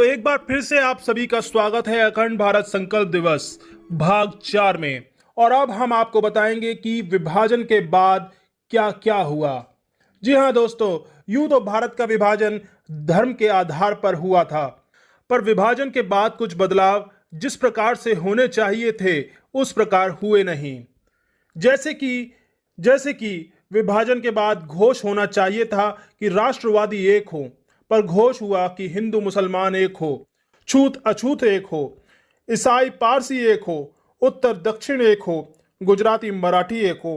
एक बार फिर से आप सभी का स्वागत है अखंड भारत संकल्प दिवस भाग 4 में। और अब हम आपको बताएंगे कि विभाजन के बाद क्या क्या हुआ। जी हाँ दोस्तों, यूं तो भारत का विभाजन धर्म के आधार पर हुआ था, पर विभाजन के बाद कुछ बदलाव जिस प्रकार से होने चाहिए थे उस प्रकार हुए नहीं। जैसे कि विभाजन के बाद घोष होना चाहिए था कि राष्ट्रवादी एक हो, पर घोष हुआ कि हिंदू मुसलमान एक हो, छूत अछूत एक हो, ईसाई पारसी एक हो, उत्तर दक्षिण एक हो, गुजराती मराठी एक हो।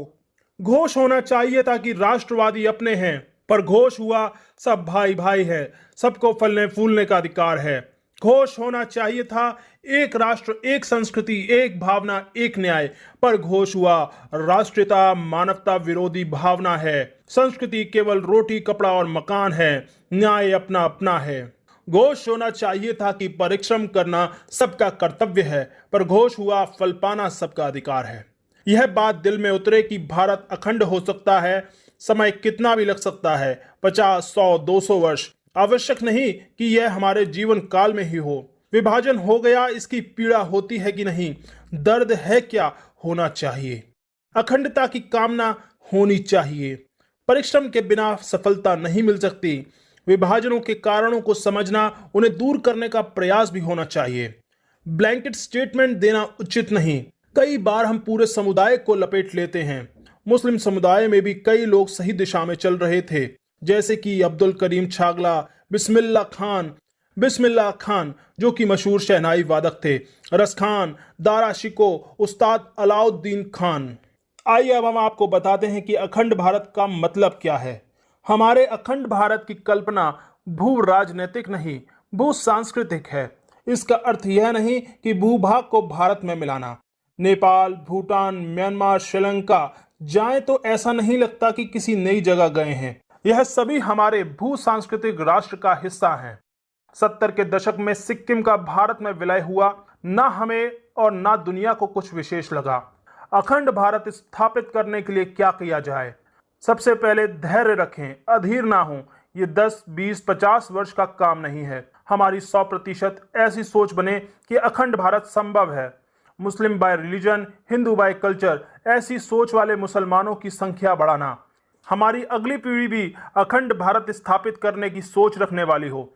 घोष होना चाहिए था कि राष्ट्रवादी अपने हैं, पर घोष हुआ सब भाई भाई है, सबको फलने फूलने का अधिकार है। घोष होना चाहिए था एक राष्ट्र एक संस्कृति एक भावना एक न्याय, पर घोष हुआ राष्ट्रीयता मानवता विरोधी भावना है, संस्कृति केवल रोटी कपड़ा और मकान है, न्याय अपना अपना है। घोष होना चाहिए था कि परिश्रम करना सबका कर्तव्य है, पर घोष हुआ फल पाना सबका अधिकार है। यह बात दिल में उतरे कि भारत अखंड हो सकता है, समय कितना भी लग सकता है, 50, 100, 200 वर्ष, आवश्यक नहीं कि यह हमारे जीवन काल में ही हो। विभाजन हो गया, इसकी पीड़ा होती है कि नहीं, दर्द है क्या, होना चाहिए। अखंडता की कामना होनी चाहिए। परिश्रम के बिना सफलता नहीं मिल सकती। विभाजनों के कारणों को समझना, उन्हें दूर करने का प्रयास भी होना चाहिए। ब्लैंकेट स्टेटमेंट देना उचित नहीं। कई बार हम पूरे समुदाय को लपेट लेते हैं। मुस्लिम समुदाय में भी कई लोग सही दिशा में चल रहे थे, जैसे कि अब्दुल करीम छागला, बिस्मिल्लाह खान जो कि मशहूर शहनाई वादक थे, रस खान, दारा शिको, उस्ताद अलाउद्दीन खान। आइए अब हम आपको बताते हैं कि अखंड भारत का मतलब क्या है। हमारे अखंड भारत की कल्पना भू राजनीतिक नहीं, भू सांस्कृतिक है। इसका अर्थ यह नहीं कि भूभाग को भारत में मिलाना। नेपाल, भूटान, म्यांमार, श्रीलंका जाएं तो ऐसा नहीं लगता कि किसी नई जगह गए हैं। यह सभी हमारे भू सांस्कृतिक राष्ट्र का हिस्सा हैं। 70 के दशक में सिक्किम का भारत में विलय हुआ, ना हमें और ना दुनिया को कुछ विशेष लगा। अखंड भारत स्थापित करने के लिए क्या किया जाए? सबसे पहले धैर्य रखें, अधीर ना हो। ये 10, 20, 50 वर्ष का काम नहीं है। हमारी 100% ऐसी सोच बने कि अखंड भारत संभव है। Muslim by religion, Hindu by culture, ऐसी सोच वाले मुसलमानों की संख्या बढ़ाना। हमारी अगली पीढ़ी भी अखंड भारत स्थापित करने की सोच रखने वाली हो।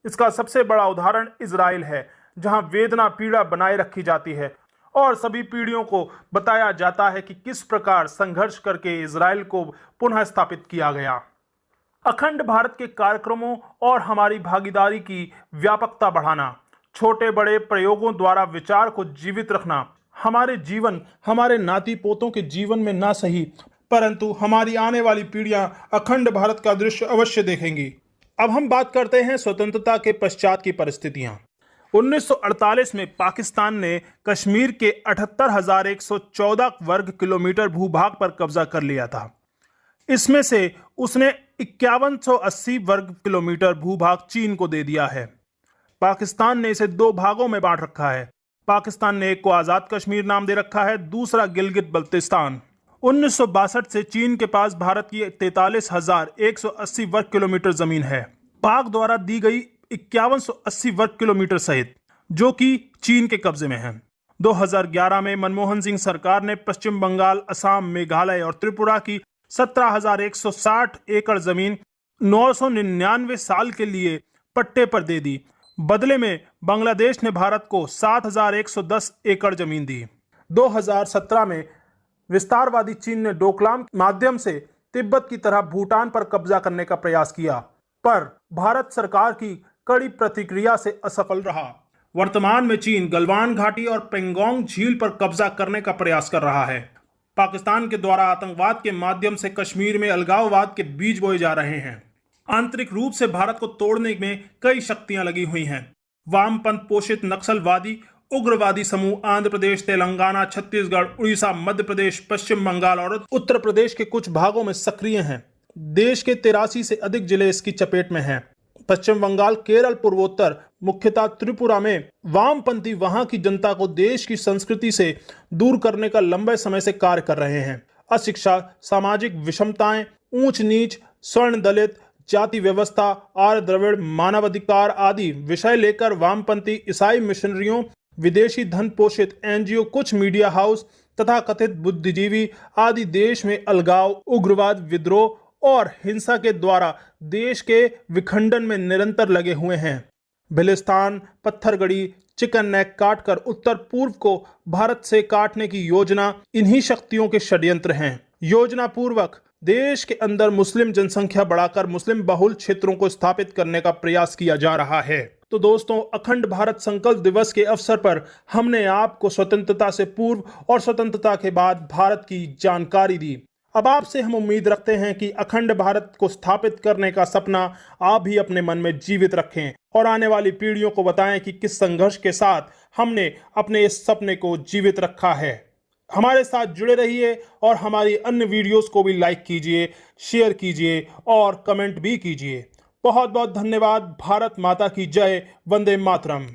इसका सबसे बड़ा उदाहरण इजराइल है, जहां वेदना पीड़ा बनाए रखी जाती है और सभी पीढ़ियों को बताया जाता है कि किस प्रकार संघर्ष करके इजराइल को पुनः स्थापित किया गया। अखंड भारत के कार्यक्रमों और हमारी भागीदारी की व्यापकता बढ़ाना, छोटे बड़े प्रयोगों द्वारा विचार को जीवित रखना। हमारे जीवन हमारे नाती पोतों के जीवन में ना सही, परंतु हमारी आने वाली पीढ़ियां अखंड भारत का दृश्य अवश्य देखेंगी। अब हम बात करते हैं स्वतंत्रता के पश्चात की परिस्थितियां। 1948 में पाकिस्तान ने कश्मीर के 78,114 वर्ग किलोमीटर भूभाग पर कब्जा कर लिया था। इसमें से उसने 5180 वर्ग किलोमीटर भूभाग चीन को दे दिया है। पाकिस्तान ने इसे 2 भागों में बांट रखा है। पाकिस्तान ने एक को आजाद कश्मीर नाम दे रखा है, दूसरा गिलगित बल्तिस्तान। 1962 से चीन के पास भारत की 43,180 वर्ग किलोमीटर जमीन है, पाक द्वारा दी गई 5180 वर्ग किलोमीटर सहित, जो कि चीन के कब्जे में है। 2011 में मनमोहन सिंह सरकार ने पश्चिम बंगाल, असम, मेघालय और त्रिपुरा की 17,160 एकड़ जमीन 999 साल के लिए पट्टे पर दे दी। बदले में बांग्लादेश ने भारत को 7,110 एकड़ जमीन दी। 2017 में विस्तारवादी चीन ने डोकलाम माध्यम से तिब्बत की तरह भूटान पर कब्जा करने का प्रयास किया, पर भारत सरकार की कड़ी प्रतिक्रिया से असफल रहा। वर्तमान में चीन गलवान घाटी और पेंगोंग झील पर कब्जा करने का प्रयास कर रहा है। पाकिस्तान के द्वारा आतंकवाद के माध्यम से कश्मीर में अलगाववाद के बीज बोए जा रहे हैं। आंतरिक रूप से भारत को तोड़ने में कई शक्तियां लगी हुई हैं। वामपंथ पोषित नक्सलवादी उग्रवादी समूह आंध्र प्रदेश, तेलंगाना, छत्तीसगढ़, उड़ीसा, मध्य प्रदेश, पश्चिम बंगाल और उत्तर प्रदेश के कुछ भागों में सक्रिय हैं। देश के 83 से अधिक जिले इसकी चपेट में हैं। पश्चिम बंगाल, केरल, पूर्वोत्तर, मुख्यतः त्रिपुरा में वामपंथी वहां की जनता को देश की संस्कृति से दूर करने का लंबे समय से कार्य कर रहे हैं। अशिक्षा, सामाजिक विषमताएं, ऊंच नीच, स्वर्ण दलित, जाति व्यवस्था, आर्य द्रविड़, मानवाधिकार आदि विषय लेकर वामपंथी ईसाई मिशनरियों, विदेशी धन पोषित एनजीओ, कुछ मीडिया हाउस तथा कथित बुद्धिजीवी आदि देश में अलगाव, उग्रवाद, विद्रोह और हिंसा के द्वारा देश के विखंडन में निरंतर लगे हुए हैं। बिलिस्तान, पत्थरगड़ी, चिकन नेक काटकर उत्तर पूर्व को भारत से काटने की योजना इन्हीं शक्तियों के षड्यंत्र हैं। योजना पूर्वक देश के अंदर मुस्लिम जनसंख्या बढ़ाकर मुस्लिम बहुल क्षेत्रों को स्थापित करने का प्रयास किया जा रहा है। तो दोस्तों, अखंड भारत संकल्प दिवस के अवसर पर हमने आपको स्वतंत्रता से पूर्व और स्वतंत्रता के बाद भारत की जानकारी दी। अब आपसे हम उम्मीद रखते हैं कि अखंड भारत को स्थापित करने का सपना आप भी अपने मन में जीवित रखें और आने वाली पीढ़ियों को बताएं कि किस संघर्ष के साथ हमने अपने इस सपने को जीवित रखा है। हमारे साथ जुड़े रहिए और हमारी अन्य वीडियोस को भी लाइक कीजिए, शेयर कीजिए और कमेंट भी कीजिए। बहुत बहुत धन्यवाद। भारत माता की जय। वंदे मातरम।